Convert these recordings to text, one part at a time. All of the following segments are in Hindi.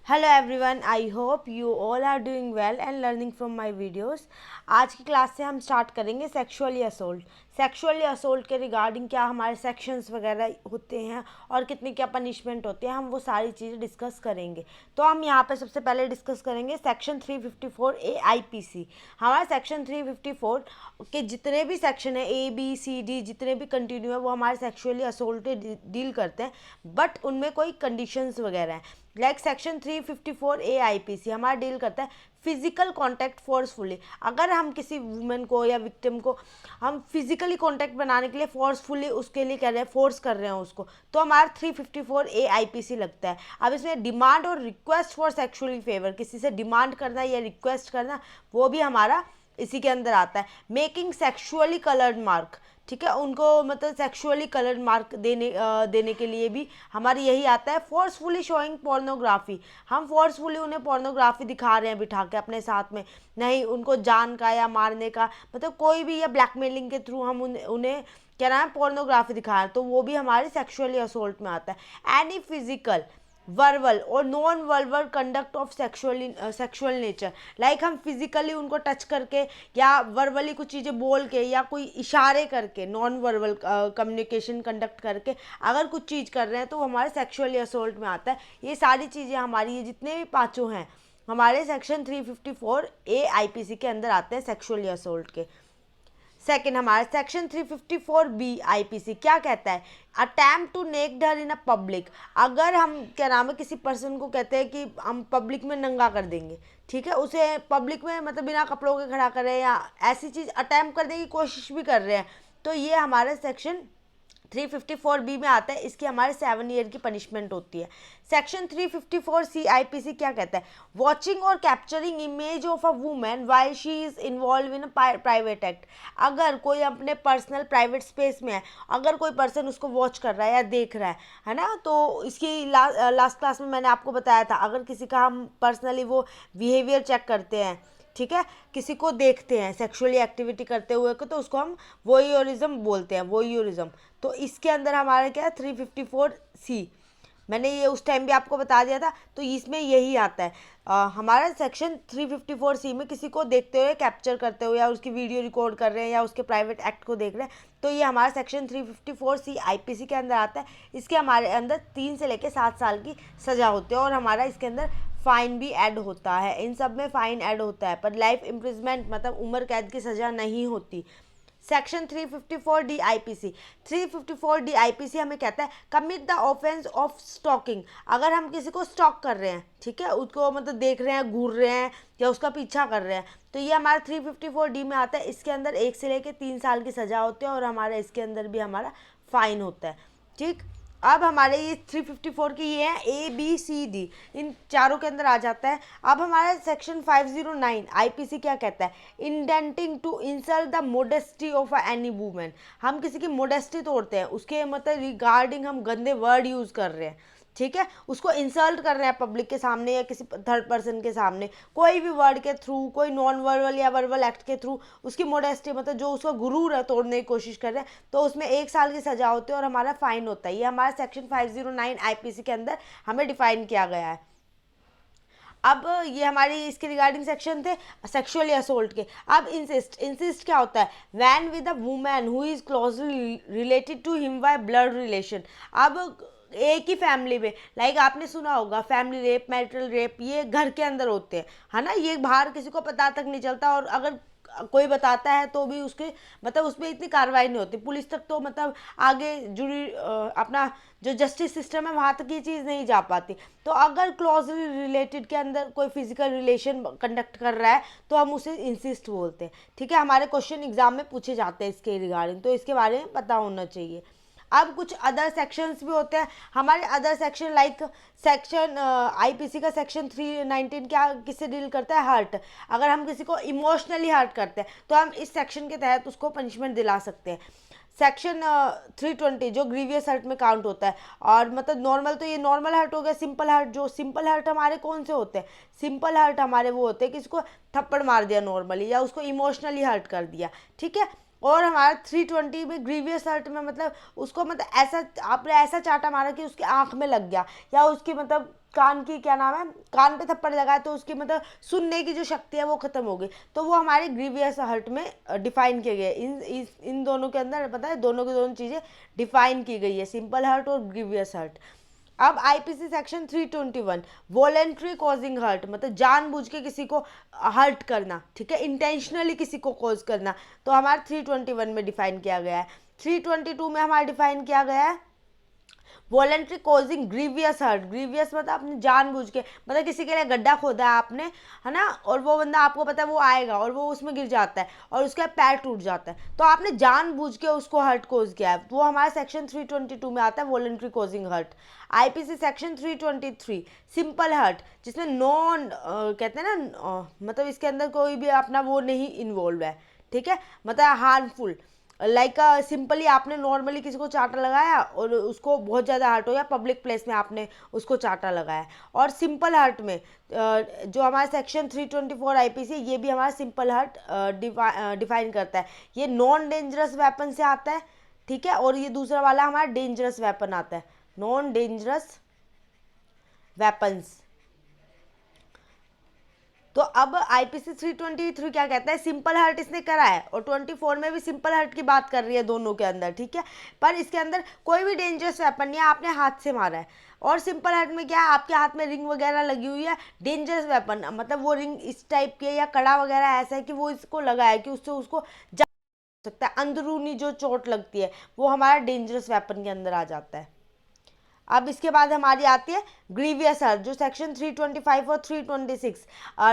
Hello everyone, I hope you all are doing well and learning from my videos. आज की क्लास से हम स्टार्ट करेंगे सेक्सुअली असोल्ट। सेक्सुअली असोल्ट के रिगार्डिंग क्या हमारे सेक्शंस वगैरह होते हैं और कितनी क्या पनिशमेंट होती है, हम वो सारी चीज़ें डिस्कस करेंगे। तो हम यहाँ पे सबसे पहले डिस्कस करेंगे सेक्शन 354 AIPC। हमारा सेक्शन 354 के जितने भी सेक्शन है ABCD, जितने भी कंटिन्यू है, वो हमारे सेक्सुअली असोल्ट डील करते हैं, बट उनमें कोई कंडीशंस वगैरह हैं। लाइक सेक्शन 354 AIPC हमारा डील करता है फिजिकल कांटेक्ट फोर्सफुली। अगर हम किसी वुमेन को या विक्टिम को हम फिजिकली कांटेक्ट बनाने के लिए फोर्सफुली उसके लिए कह रहे हैं, फोर्स कर रहे हैं उसको, तो हमारा 354 AIPC लगता है। अब इसमें डिमांड और रिक्वेस्ट फॉर सेक्सुअली फेवर, किसी से डिमांड करना या रिक्वेस्ट करना, वो भी हमारा इसी के अंदर आता है। मेकिंग सेक्सुअली कलर्ड मार्क, ठीक है, उनको मतलब सेक्सुअली कलर्ड मार्क देने के लिए भी हमारे यही आता है। फोर्सफुली शोइंग पोर्नोग्राफी, हम फोर्सफुली उन्हें पोर्नोग्राफी दिखा रहे हैं बिठा के अपने साथ में, नहीं उनको जान का या मारने का, मतलब कोई भी, या ब्लैकमेलिंग के थ्रू हम उन्हें क्या नाम है पोर्नोग्राफी दिखा रहे हैं, तो वो भी हमारे सेक्सुअली असोल्ट में आता है। एनी फिजिकल वर्बल और non verbal conduct of sexual nature, like हम फिजिकली उनको टच करके या वर्बली कुछ चीज़ें बोल के या कोई इशारे करके, नॉन वर्बल कम्युनिकेशन कंडक्ट करके अगर कुछ चीज़ कर रहे हैं, तो वो हमारे सेक्सुअली असोल्ट में आता है। ये सारी चीज़ें हमारी, ये जितने भी पाँचों हैं हमारे सेक्शन 354 AIPC के अंदर आते हैं सेक्सुअली असोल्ट के। सेकेंड हमारा सेक्शन 354 BIPC क्या कहता है? Attempt to naked her in a public. अगर हम क्या नाम है किसी पर्सन को कहते हैं कि हम पब्लिक में नंगा कर देंगे, ठीक है, उसे पब्लिक में मतलब बिना कपड़ों के खड़ा कर रहे हैं या ऐसी चीज़ अटैम्प्ट करने की कोशिश भी कर रहे हैं, तो ये हमारे सेक्शन 354B में आता है। इसकी हमारे 7 ईयर की पनिशमेंट होती है। सेक्शन 354 CIPC क्या कहता है? वॉचिंग और capturing image of a women while she is involve in private act. अगर कोई अपने पर्सनल प्राइवेट स्पेस में है, अगर कोई पर्सन उसको वॉच कर रहा है या देख रहा है ना, तो इसकी लास्ट क्लास में मैंने आपको बताया था, अगर किसी का हम पर्सनली वो बिहेवियर चेक करते हैं, ठीक है, किसी को देखते हैं सेक्सुअली एक्टिविटी करते हुए को, तो उसको हम वोयूरिज्म बोलते हैं, वोयूरिज्म। तो इसके अंदर हमारा क्या है 354C, मैंने ये उस टाइम भी आपको बता दिया था, तो इसमें यही आता है। हमारा सेक्शन 354C में किसी को देखते हुए, कैप्चर करते हुए या उसकी वीडियो रिकॉर्ड कर रहे हैं या उसके प्राइवेट एक्ट को देख रहे हैं, तो ये हमारा सेक्शन 354C IPC के अंदर आता है। इसके हमारे अंदर 3 से लेकर 7 साल की सज़ा होती है और हमारा इसके अंदर फ़ाइन भी ऐड होता है। इन सब में फ़ाइन ऐड होता है, पर लाइफ इम्प्रिजमेंट मतलब उम्र कैद की सज़ा नहीं होती। सेक्शन 354 DIPC, 354 DIPC हमें कहता है commit the offence of stalking. अगर हम किसी को स्टॉक कर रहे हैं, ठीक है, उसको मतलब देख रहे हैं, घूर रहे हैं या उसका पीछा कर रहे हैं, तो ये हमारा 354D में आता है। इसके अंदर 1 से लेकर 3 साल की सज़ा होती है और हमारा इसके अंदर भी हमारा फ़ाइन होता है। ठीक, अब हमारे ये 354 की ये है ABCD, इन चारों के अंदर आ जाता है। अब हमारा सेक्शन 509 IPC क्या कहता है? Intending to insult the modesty of any women. हम किसी की मोडेस्टी तोड़ते हैं, उसके मतलब रिगार्डिंग हम गंदे वर्ड यूज़ कर रहे हैं, ठीक है, उसको इंसल्ट कर रहे हैं पब्लिक के सामने या किसी थर्ड पर्सन के सामने, कोई भी वर्ड के थ्रू, कोई नॉन वर्बल या वर्बल एक्ट के थ्रू उसकी मोडेस्टी मतलब जो उसका गुरूर है तोड़ने की कोशिश कर रहे हैं, तो उसमें 1 साल की सजा होती है और हमारा फाइन होता है। ये हमारा सेक्शन 509 IPC के अंदर हमें डिफाइन किया गया है। अब ये हमारी इसके रिगार्डिंग सेक्शन थे सेक्सुअली असोल्ट के। अब इंसिस्ट क्या होता है? When with a woman who is closely related to him by blood relation. अब एक ही फैमिली में, लाइक आपने सुना होगा फैमिली रेप, मैरिटल रेप, ये घर के अंदर होते हैं, है ना, ये बाहर किसी को पता तक नहीं चलता, और अगर कोई बताता है तो भी उसके मतलब उसमें इतनी कार्रवाई नहीं होती, पुलिस तक तो मतलब आगे जुड़ी अपना जो जस्टिस सिस्टम है वहाँ तक ये चीज़ नहीं जा पाती। तो अगर क्लोजली रिलेटेड के अंदर कोई फिजिकल रिलेशन कंडक्ट कर रहा है तो हम उसे इंसिस्ट बोलते हैं, ठीक है, हमारे क्वेश्चन एग्जाम में पूछे जाते हैं इसके रिगार्डिंग, तो इसके बारे में पता होना चाहिए। अब कुछ अदर सेक्शंस भी होते हैं हमारे, other section like section IPC का सेक्शन 319 क्या किससे डील करता है? हर्ट। अगर हम किसी को इमोशनली हर्ट करते हैं तो हम इस सेक्शन के तहत उसको पनिशमेंट दिला सकते हैं। सेक्शन 320 जो ग्रीवियस हर्ट में काउंट होता है, और मतलब नॉर्मल, तो ये नॉर्मल हर्ट हो गया। सिंपल हर्ट, जो सिंपल हर्ट हमारे कौन से होते हैं? सिंपल हर्ट हमारे वो होते हैं कि इसको थप्पड़ मार दिया नॉर्मली या उसको इमोशनली हर्ट कर दिया, ठीक है। और हमारा 320 में ग्रीवियस हर्ट में मतलब उसको मतलब ऐसा आपने ऐसा चाटा मारा कि उसकी आंख में लग गया या उसकी मतलब कान की क्या नाम है, कान पे थप्पड़ लगाया तो उसकी मतलब सुनने की जो शक्ति है वो खत्म हो गई, तो वो हमारे ग्रीवियस हर्ट में डिफाइन किए गए। इन दोनों के अंदर पता है दोनों की दोनों चीज़ें डिफाइन की गई है, सिंपल हर्ट और ग्रीवियस हर्ट। अब IPC section 321 voluntary causing hurt, मतलब जानबूझ के किसी को हर्ट करना, ठीक है, इंटेंशनली किसी को कॉज करना, तो हमारा 321 में डिफाइन किया गया है। 322 में हमारा डिफाइन किया गया है voluntary causing grievous hurt. Grievous मतलब आपने जानबूझ के, मतलब किसी के लिए गड्ढा खोदा है आपने, है ना, और वो बंदा आपको पता है वो आएगा और वो उसमें गिर जाता है और उसका पैर टूट जाता है, तो आपने जानबूझ के उसको हर्ट कॉज किया है, वो हमारे सेक्शन 322 में आता है voluntary causing hurt. IPC section 323 simple hurt, जिसमें नॉन कहते हैं ना, मतलब इसके अंदर कोई भी अपना वो नहीं इन्वॉल्व है, ठीक है, मतलब हार्मफुल, लाइक सिंपली आपने नॉर्मली किसी को चाटा लगाया और उसको बहुत ज़्यादा हर्ट हो गया, पब्लिक प्लेस में आपने उसको चाटा लगाया। और सिंपल हर्ट में जो हमारा सेक्शन 324 आईपीसी, ये भी हमारा सिंपल हर्ट डिफाइन करता है, ये नॉन डेंजरस वेपन से आता है, ठीक है, और ये दूसरा वाला हमारा डेंजरस वेपन आता है, नॉन डेंजरस वेपन्स। तो अब आईपीसी 323 क्या कहता है, सिंपल हर्ट इसने करा है और 24 में भी सिंपल हर्ट की बात कर रही है दोनों के अंदर, ठीक है, पर इसके अंदर कोई भी डेंजरस वेपन नहीं है, आपने हाथ से मारा है। और सिंपल हर्ट में क्या है, आपके हाथ में रिंग वगैरह लगी हुई है, डेंजरस वेपन मतलब वो रिंग इस टाइप की है या कड़ा वगैरह ऐसा है कि वो इसको लगा है कि उससे उसको जा सकता है, अंदरूनी जो चोट लगती है वो हमारा डेंजरस वेपन के अंदर आ जाता है। अब इसके बाद हमारी आती है ग्रीवियस हर्ट, जो सेक्शन 325 और 326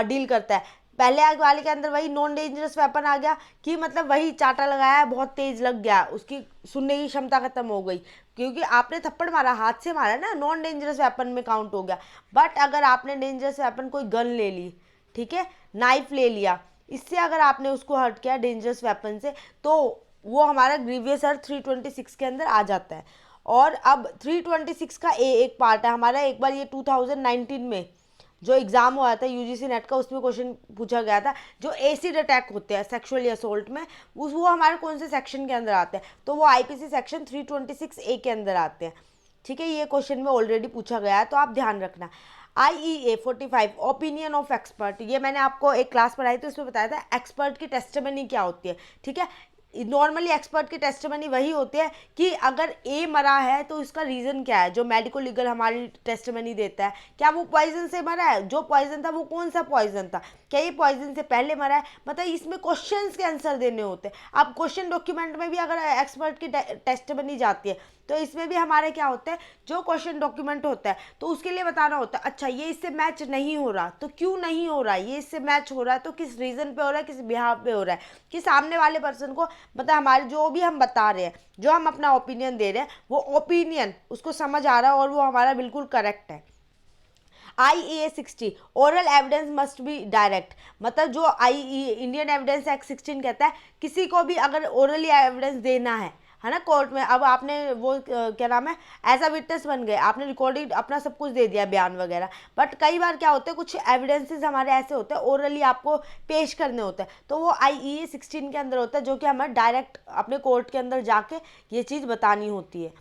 डील करता है। पहले आग वाले के अंदर वही नॉन डेंजरस वेपन आ गया कि मतलब वही चाटा लगाया, बहुत तेज लग गया, उसकी सुनने की क्षमता खत्म हो गई, क्योंकि आपने थप्पड़ मारा, हाथ से मारा ना, नॉन डेंजरस वेपन में काउंट हो गया। बट अगर आपने डेंजरस वेपन कोई गन ले ली, ठीक है, नाइफ ले लिया, इससे अगर आपने उसको हर्ट किया डेंजरस वेपन से, तो वो हमारा ग्रीवियस हर्ट 326 के अंदर आ जाता है। और अब 326 का एक पार्ट है हमारा, एक बार ये 2019 में जो एग्ज़ाम हुआ था यूजीसी नेट का, उसमें क्वेश्चन पूछा गया था, जो एसिड अटैक होते हैं सेक्सुअली असोल्ट में, वो हमारे कौन से सेक्शन के अंदर आते हैं, तो वो आईपीसी सेक्शन 326 ए के अंदर आते हैं, ठीक है, ये क्वेश्चन में ऑलरेडी पूछा गया है, तो आप ध्यान रखना। IEA 45 ओपिनियन ऑफ एक्सपर्ट, ये मैंने आपको एक क्लास पढ़ाई थी, उसमें बताया था एक्सपर्ट की टेस्टिमनी क्या होती है, ठीक है। नॉर्मली एक्सपर्ट की टेस्टिमनी वही होती है कि अगर ए मरा है तो इसका रीज़न क्या है, जो मेडिको लीगल हमारी टेस्टिमनी देता है, क्या वो पॉइजन से मरा है, जो पॉइजन था वो कौन सा पॉइजन था, क्या ये पॉइजन से पहले मरा है, मतलब इसमें क्वेश्चंस के आंसर देने होते हैं। अब क्वेश्चन डॉक्यूमेंट में भी अगर एक्सपर्ट की टेस्टिमनी जाती है, तो इसमें भी हमारे क्या होता है, जो क्वेश्चन डॉक्यूमेंट होता है तो उसके लिए बताना होता है, अच्छा ये इससे मैच नहीं हो रहा तो क्यों नहीं हो रहा है, ये इससे मैच हो रहा है तो किस रीज़न पे हो रहा है, किस बिहाव पे हो रहा है, कि सामने वाले पर्सन को मतलब हमारे जो भी हम बता रहे हैं, जो हम अपना ओपिनियन दे रहे हैं, वो ओपिनियन उसको समझ आ रहा है और वो हमारा बिल्कुल करेक्ट है। IEA 60 oral evidence must be direct, मतलब जो इंडियन एविडेंस एक्ट 16 कहता है, किसी को भी अगर ओरली एविडेंस देना है ना कोर्ट में, अब आपने वो क्या नाम है एज अ विटनेस बन गए, आपने रिकॉर्डिंग अपना सब कुछ दे दिया बयान वगैरह, बट कई बार क्या होता है कुछ एविडेंसेस हमारे ऐसे होते हैं ओरली आपको पेश करने होते हैं, तो वो IEA 16 के अंदर होता है, जो कि हमें डायरेक्ट अपने कोर्ट के अंदर जाके ये चीज़ बतानी होती है,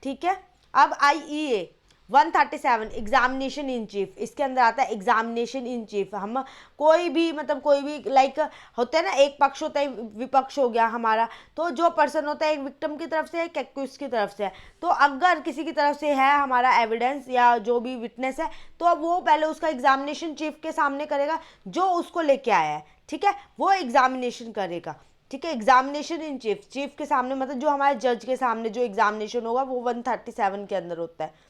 ठीक है। अब IEA 137 एग्जामिनेशन इन चीफ, इसके अंदर आता है एग्जामिनेशन इन चीफ। हम कोई भी मतलब कोई भी लाइक होता है ना, एक पक्ष होता है विपक्ष हो गया हमारा, तो जो पर्सन होता है एक विक्टिम की तरफ से है एक एक्यूज की तरफ से है, तो अगर किसी की तरफ से है हमारा एविडेंस या जो भी विटनेस है, तो वो पहले उसका एग्जामिनेशन चीफ के सामने करेगा, जो उसको लेके आया है, ठीक है, वो एग्जामिनेशन करेगा, ठीक है, एग्जामिनेशन इन चीफ, चीफ के सामने मतलब जो हमारे जज के सामने जो एग्जामिनेशन होगा वो 137 के अंदर होता है।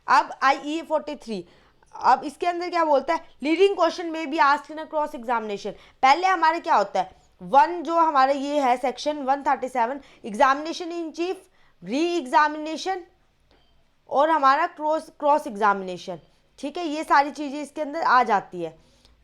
अब IEA 43, अब इसके अंदर क्या बोलता है, लीडिंग क्वेश्चन में भी आस्क्ड इन क्रॉस एग्जामिनेशन। पहले हमारे क्या होता है, जो हमारा ये है section 137 examination in chief, re examination और हमारा क्रॉस एग्जामिनेशन, ठीक है, ये सारी चीज़ें इसके अंदर आ जाती है।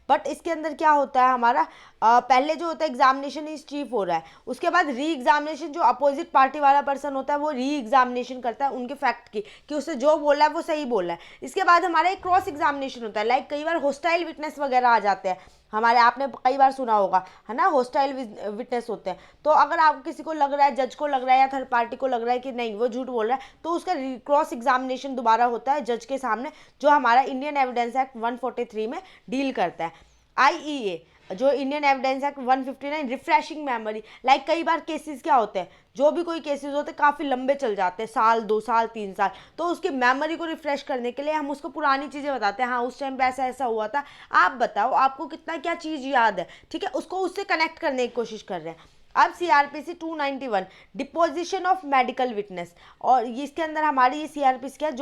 बट इसके अंदर क्या होता है हमारा, पहले जो होता है एग्जामिनेशन इज चीफ हो रहा है, उसके बाद री एग्जामिनेशन, जो अपोजिट पार्टी वाला पर्सन होता है वो री एग्जामिनेशन करता है उनके फैक्ट की, कि उससे जो बोला है वो सही बोला है। इसके बाद हमारा एक क्रॉस एग्जामिनेशन होता है, लाइक कई बार होस्टाइल विटनेस वगैरह आ जाते हैं, हमारे, आपने कई बार सुना होगा है ना, हॉस्टाइल विटनेस होते हैं। तो अगर आपको किसी को लग रहा है, जज को लग रहा है या थर्ड पार्टी को लग रहा है कि नहीं वो झूठ बोल रहा है, तो उसका क्रॉस एग्जामिनेशन दोबारा होता है जज के सामने, जो हमारा इंडियन एविडेंस एक्ट 143 में डील करता है। IEA जो Indian evidence act 159, refreshing memory, like कई बार केसेस क्या होते हैं, जो भी कोई केसेस होते हैं काफ़ी लंबे चल जाते हैं, साल 2 साल 3 साल, तो उसकी मेमोरी को रिफ्रेश करने के लिए हम उसको पुरानी चीज़ें बताते हैं, हाँ उस टाइम पे ऐसा ऐसा हुआ था, आप बताओ आपको कितना क्या चीज़ याद है, ठीक है, उसको उससे कनेक्ट करने की कोशिश कर रहे हैं। अब CRPC 291, deposition of medical witness, और इसके अंदर हमारी ये CRPC क्या है,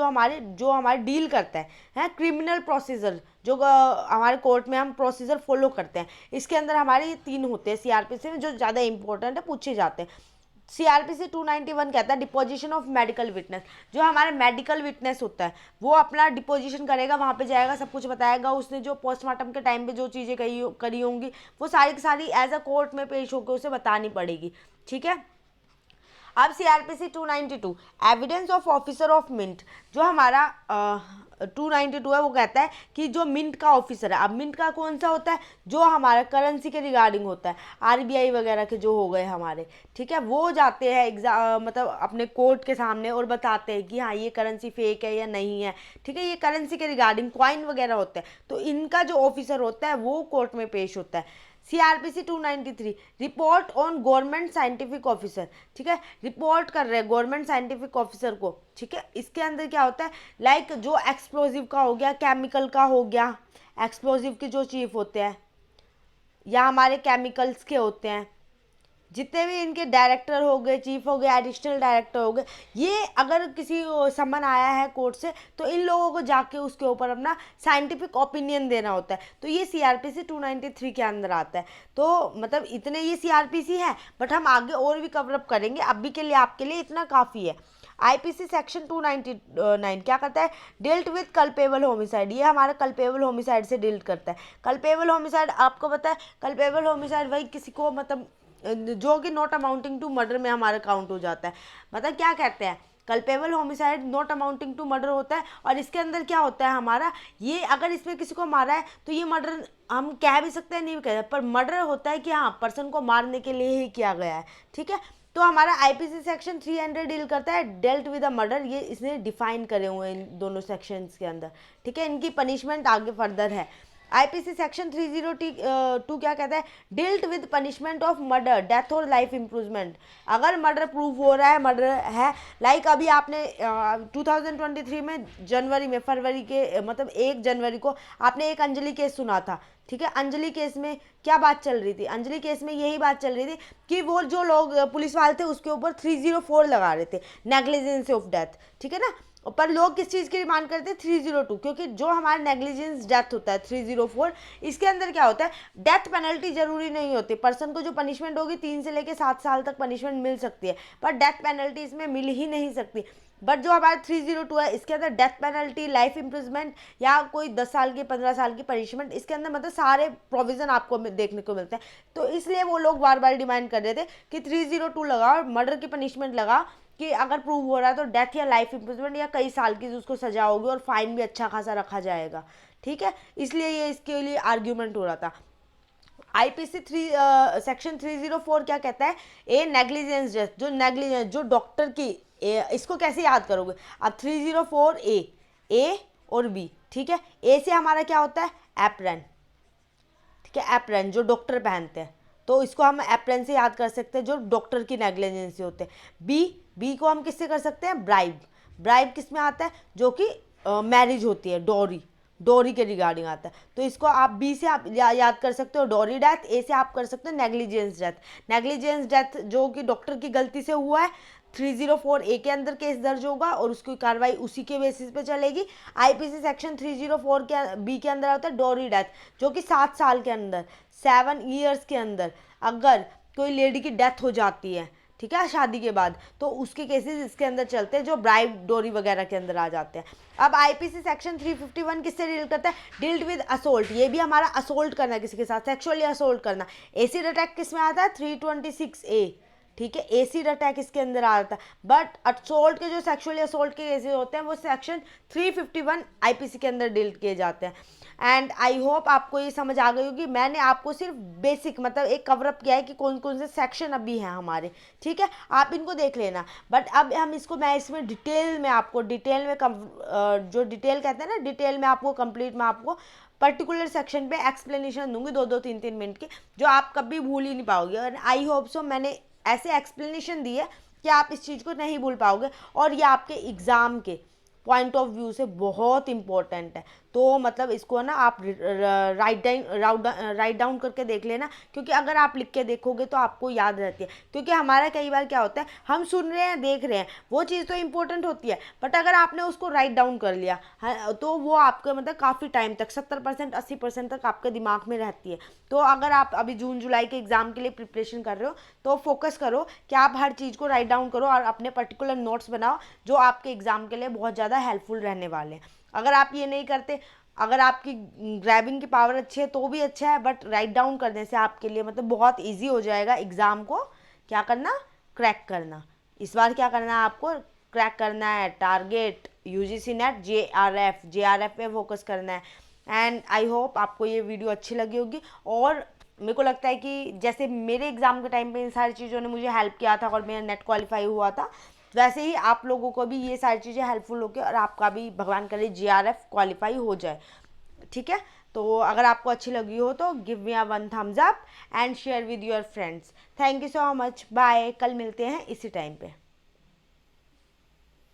जो हमारे डील करता है क्रिमिनल प्रोसीजर, जो हमारे कोर्ट में हम प्रोसीजर फॉलो करते हैं। इसके अंदर हमारे ये 3 होते हैं CRPC में, जो ज़्यादा इंपॉर्टेंट है, पूछे जाते हैं। CRPC 291 कहता है डिपोजिशन ऑफ मेडिकल विटनेस, जो हमारा मेडिकल विटनेस होता है वो अपना डिपोजिशन करेगा, वहाँ पे जाएगा, सब कुछ बताएगा, उसने जो पोस्टमार्टम के टाइम पे जो चीज़ें करी होंगी वो सारी की सारी एज अ कोर्ट में पेश होकर उसे बतानी पड़ेगी, ठीक है। अब CRPC 292, evidence of officer of mint, जो हमारा 292 है, वो कहता है कि जो मिंट का ऑफिसर है, अब मिंट का कौन सा होता है, जो हमारा करेंसी के रिगार्डिंग होता है, RBI वगैरह के जो हो गए हमारे, ठीक है, वो जाते हैं मतलब अपने कोर्ट के सामने और बताते हैं कि हाँ ये करेंसी फेक है या नहीं है, ठीक है, ये करेंसी के रिगार्डिंग कॉइन वगैरह होते हैं, तो इनका जो ऑफिसर होता है वो कोर्ट में पेश होता है। CRPC 293, report on government scientific officer, ठीक है, रिपोर्ट कर रहे हैं गवर्नमेंट साइंटिफिक ऑफिसर को, ठीक है। इसके अंदर क्या होता है, लाइक जो एक्सप्लोजिव का हो गया, केमिकल का हो गया, एक्सप्लोजिव के जो चीफ होते हैं या हमारे केमिकल्स के होते हैं, जितने भी इनके डायरेक्टर हो गए, चीफ हो गए, एडिशनल डायरेक्टर हो गए, ये अगर किसी समन आया है कोर्ट से तो इन लोगों को जाके उसके ऊपर अपना साइंटिफिक ओपिनियन देना होता है, तो ये CRPC 293 के अंदर आता है। तो मतलब इतने ये CRPC है, बट हम आगे और भी कवरअप करेंगे, अभी के लिए आपके लिए इतना काफ़ी है। IPC सेक्शन 299 क्या करता है, डिल्ट विद कल्पेबल होमिसाइड, ये हमारा कल्पेबल होमिसाइड से डील करता है। कल्पेबल होमिसाइड आपको पता है, कल्पेबल होमिसाइड वही किसी को मतलब जो कि नॉट अमाउंटिंग टू मर्डर में हमारा काउंट हो जाता है, मतलब क्या कहते हैं, culpable homicide not amounting to murder होता है, और इसके अंदर क्या होता है हमारा, ये अगर इसमें किसी को मारा है तो ये मर्डर हम कह भी सकते हैं, नहीं भी कह सकते, पर मर्डर होता है कि हाँ पर्सन को मारने के लिए ही किया गया है, ठीक है। तो हमारा IPC सेक्शन 300 डील करता है डेल्ट विद अ मर्डर, ये इसने डिफाइन करे हुए हैं इन दोनों सेक्शंस के अंदर, ठीक है, इनकी पनिशमेंट आगे फर्दर है। IPC सेक्शन 302 क्या कहता है, dealt with punishment of murder, death और लाइफ इम्प्रूवमेंट, अगर मर्डर प्रूव हो रहा है, मर्डर है, लाइक अभी आपने 2023 में फरवरी के मतलब 1 जनवरी को आपने एक अंजलि केस सुना था, ठीक है। अंजलि केस में क्या बात चल रही थी, अंजलि केस में यही बात चल रही थी कि वो जो लोग पुलिस वाले थे उसके ऊपर 304 लगा रहे थे, नेग्लिजेंस ऑफ डेथ, ठीक है ना, पर लोग किस चीज़ की डिमांड करते हैं, 302, क्योंकि जो हमारा नेग्लिजेंस डेथ होता है 304, इसके अंदर क्या होता है, डेथ पेनल्टी जरूरी नहीं होती, पर्सन को जो पनिशमेंट होगी 3 से लेकर 7 साल तक पनिशमेंट मिल सकती है, पर डेथ पेनल्टी इसमें मिल ही नहीं सकती। बट जो हमारा 302 है इसके अंदर डेथ पेनल्टी, लाइफ इम्प्रिजमेंट या कोई 10 साल की 15 साल की पनिशमेंट, इसके अंदर मतलब सारे प्रोविज़न आपको देखने को मिलते हैं, तो इसलिए वो लोग बार बार डिमांड कर रहे थे कि 302 लगा और मर्डर की पनिशमेंट लगा कि अगर प्रूव हो रहा है तो डेथ या लाइफ इम्प्रिजमेंट या कई साल की उसको सजा होगी और फाइन भी अच्छा खासा रखा जाएगा, ठीक है, इसलिए ये इसके लिए आर्ग्यूमेंट हो रहा था। IPC सेक्शन 304 क्या कहता है, ए नेग्लिजेंस डेथ, जो नेग्लिजेंस जो डॉक्टर की, इसको कैसे याद करोगे, अब 304 ए और बी, ठीक है, ए से हमारा क्या होता है, एप्रन, ठीक है, एप्रन जो डॉक्टर पहनते हैं, तो इसको हम एप्रन से याद कर सकते हैं, जो डॉक्टर की नेग्लिजेंस से होते हैं। बी को हम किससे कर सकते हैं, ब्राइब किस में आता है, जो कि मैरिज होती है, डोरी के रिगार्डिंग आता है, तो इसको आप बी से आप याद कर सकते हो डोरी डेथ, ए से आप कर सकते हो नेग्लिजेंस डेथ जो कि डॉक्टर की गलती से हुआ है, 304 ए के अंदर केस दर्ज होगा और उसकी कार्रवाई उसी के बेसिस पे चलेगी। IPC सेक्शन 304 के बी के अंदर आता है डोरी डेथ, जो कि 7 साल के अंदर 7 ईयर्स के अंदर अगर कोई लेडी की डेथ हो जाती है, ठीक है, शादी के बाद, तो उसके केसेस इसके अंदर चलते हैं, जो ब्राइब डोरी वगैरह के अंदर आ जाते हैं। अब IPC सेक्शन 351 किससे डील करता है, डील्ड विद असोल्ट, ये भी हमारा असोल्ट करना, किसी के साथ सेक्सुअली असोल्ट करना। एसिड अटैक किस में आता है, 326 ए, ठीक है, एसिड अटैक इसके अंदर आ जाता है। बट असोल्ट के जो सेक्सुअली असोल्ट के केसेस होते हैं वो सेक्शन 351 आईपीसी के अंदर डील किए जाते हैं। एंड आई होप आपको ये समझ आ गई होगी। मैंने आपको सिर्फ बेसिक मतलब एक कवरअप किया है कि कौन कौन से सेक्शन अभी हैं हमारे, ठीक है, आप इनको देख लेना। बट अब हम इसको मैं इसमें डिटेल में आपको डिटेल में जो डिटेल कहते हैं ना, डिटेल में आपको कंप्लीट में आपको पर्टिकुलर सेक्शन पे एक्सप्लेनेशन दूंगी 2-2 3-3 मिनट की, जो आप कभी भूल ही नहीं पाओगे। और आई होप सो मैंने ऐसे एक्सप्लेनेशन दी है कि आप इस चीज़ को नहीं भूल पाओगे, और ये आपके एग्ज़ाम के पॉइंट ऑफ व्यू से बहुत इंपॉर्टेंट है। तो मतलब इसको ना आप राइट डाउन करके देख लेना, क्योंकि अगर आप लिख के देखोगे तो आपको याद रहती है। क्योंकि हमारा कई बार क्या होता है, हम सुन रहे हैं देख रहे हैं, वो चीज़ तो इंपॉर्टेंट होती है, बट अगर आपने उसको राइट डाउन कर लिया तो वो आपके मतलब काफ़ी टाइम तक 70% 80% तक आपके दिमाग में रहती है। तो अगर आप अभी जून जुलाई के एग्ज़ाम के लिए प्रिपरेशन कर रहे हो तो फोकस करो कि आप हर चीज़ को राइट डाउन करो और अपने पर्टिकुलर नोट्स बनाओ जो आपके एग्ज़ाम के लिए बहुत ज़्यादा हेल्पफुल रहने वाले हैं। अगर आप ये नहीं करते, अगर आपकी ग्रैबिंग की पावर अच्छी है तो भी अच्छा है, बट राइट डाउन करने से आपके लिए मतलब बहुत इजी हो जाएगा एग्ज़ाम को क्या करना, क्रैक करना। इस बार क्या करना है आपको, क्रैक करना है टारगेट यूजीसी नेट जेआरएफ पे फोकस करना है। एंड आई होप आपको ये वीडियो अच्छी लगी होगी, और मेरे को लगता है कि जैसे मेरे एग्ज़ाम के टाइम पे इन सारी चीज़ों ने मुझे हेल्प किया था और मेरा नेट क्वालिफाई हुआ था, वैसे ही आप लोगों को भी ये सारी चीज़ें हेल्पफुल होगी और आपका भी भगवान करे जेआरएफ क्वालिफाई हो जाए, ठीक है। तो अगर आपको अच्छी लगी हो तो give me a 1 thumbs up and share with your friends. Thank you so much, bye, कल मिलते हैं इसी टाइम पे।